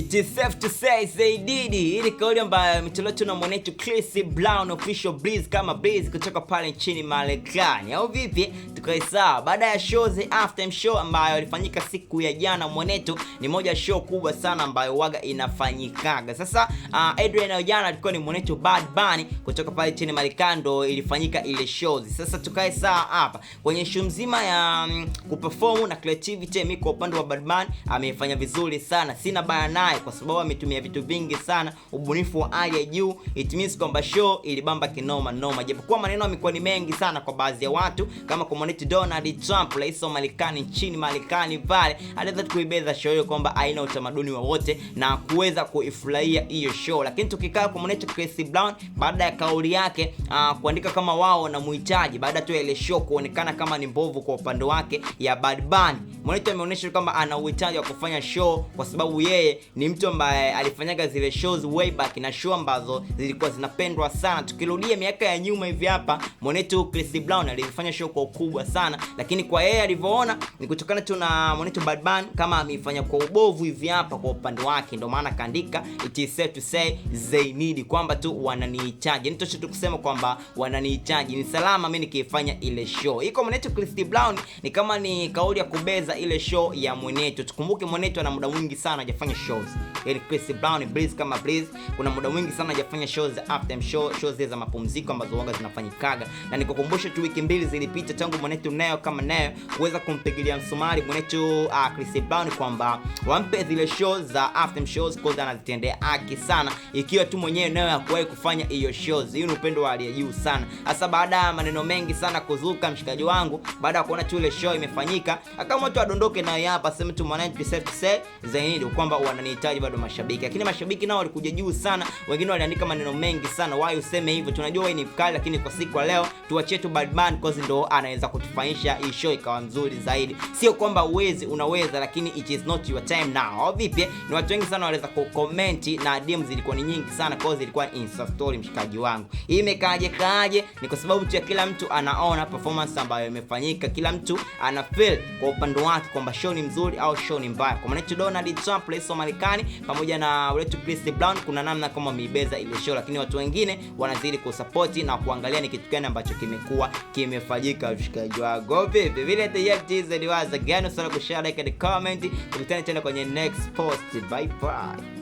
It is safe to say they did it. Ili kauli ambayo imetolewa na mwanetu Chris Brown official Breeze kama Breeze kutoka pale nchini Marekani. Au vipi? Tukae sawa. Baada ya show the after show ambayo ilifanyika siku ya jana, mwanetu ni moja show kubwa sana ambayo waga inafanyikaga. Sasa Adrian jana alikuwa ni mwanetu Bad Bunny kutoka pale nchini Marekani ndo ilifanyika ile show. Sasa tukae sawa hapa. Kwenye show mzima ya kuperform na creativity, mimi kwa upande wa Bad Bunny amefanya vizuri sana. Sina baya naye kwa sababu ametumia vitu vingi sana, ubunifu wa hali ya juu. It means kwamba show ilibamba kinoma noma. Japokuwa maneno yamekuwa ni mengi sana kwa baadhi ya watu, kama kwa mwanetu Donald Trump, rais wa Marekani nchini Marekani pale, aliweza kuibeza show hiyo kwamba haina utamaduni wowote na kuweza kuifurahia hiyo show. Lakini tukikaa kwa mwanetu Chris Brown, baada ya kauli yake kuandika kama wao na muhitaji, baada tu ile show kuonekana kama ni mbovu kwa upande wake ya Bad Bunny, mwanetu ameonyesha kwamba ana uhitaji wa kufanya show kwa sababu yeye ni mtu ambaye alifanyaga zile shows way back na show ambazo zilikuwa zinapendwa sana. Tukirudia miaka ya nyuma hivi hapa, mwanetu Chris Brown alifanya show kwa ukubwa sana, lakini kwa yeye alivyoona ni kutokana tu na mwanetu Bad Bunny kama amefanya kwa ubovu hivi hapa kwa upande wake, ndio maana kaandika it is safe to say they need, kwamba tu wananihitaji. Nitosha tu kusema kwamba wananihitaji, ni salama mimi nikifanya ile show. Iko mwanetu Chris Brown ni kama ni kauli ya kubeza ile show ya mwanetu. Tukumbuke mwanetu ana muda mwingi sana hajafanya shows. Ili Chris Brown Breeze kama Breeze kuna muda mwingi sana hajafanya shows after shows za mapumziko ambazo waga zinafanyikaga. Na nikukumbusha tu wiki mbili zilipita tangu mwanetu nayo kama nayo kuweza kumpigilia msumari mwanetu Chris Brown kwamba wampe zile shows za after shows kwa anazitendea haki sana, ikiwa tu mwenyewe nayo hakuwahi kufanya hiyo shows. Hiyo ni upendo wa hali ya juu sana. Hasa baada ya maneno mengi sana kuzuka, mshikaji wangu baada ya kuona tu ile show imefanyika, akaamua tu adondoke nayo hapa sema tu mwanetu safe to say zaidi kwamba wananihitaji bado mashabiki. Lakini mashabiki nao walikuja juu sana, wengine waliandika maneno mengi sana, why useme hivyo, tunajua wewe ni mkali, lakini kwa siku ya leo tuachie tu Bad Bunny cause ndo anaweza kutufanyisha hii show ikawa nzuri zaidi. Sio kwamba unaweza, lakini it is not your time now. Au vipi? Ni watu wengi sana waliweza kucomment na DM zilikuwa ni nyingi sana cause ilikuwa Insta story, mshikaji wangu. Hii imekaaje? Ni kwa sababu tu kila mtu anaona performance ambayo imefanyika, kila mtu ana feel kwa upande wake kwamba show ni mzuri au show ni mbaya. Kwa maana Donald Trump rais wa Marekani pamoja na wetu Chris Brown kuna namna kama wameibeza ile show, lakini watu wengine wanazidi kusupport na kuangalia ni kitu gani ambacho kimekuwa kimefanyika. Mshikaji wangu vipi vile tayari waza gani, usahau kushare, like and comment. Tukutane tena kwenye next post. Bye bye.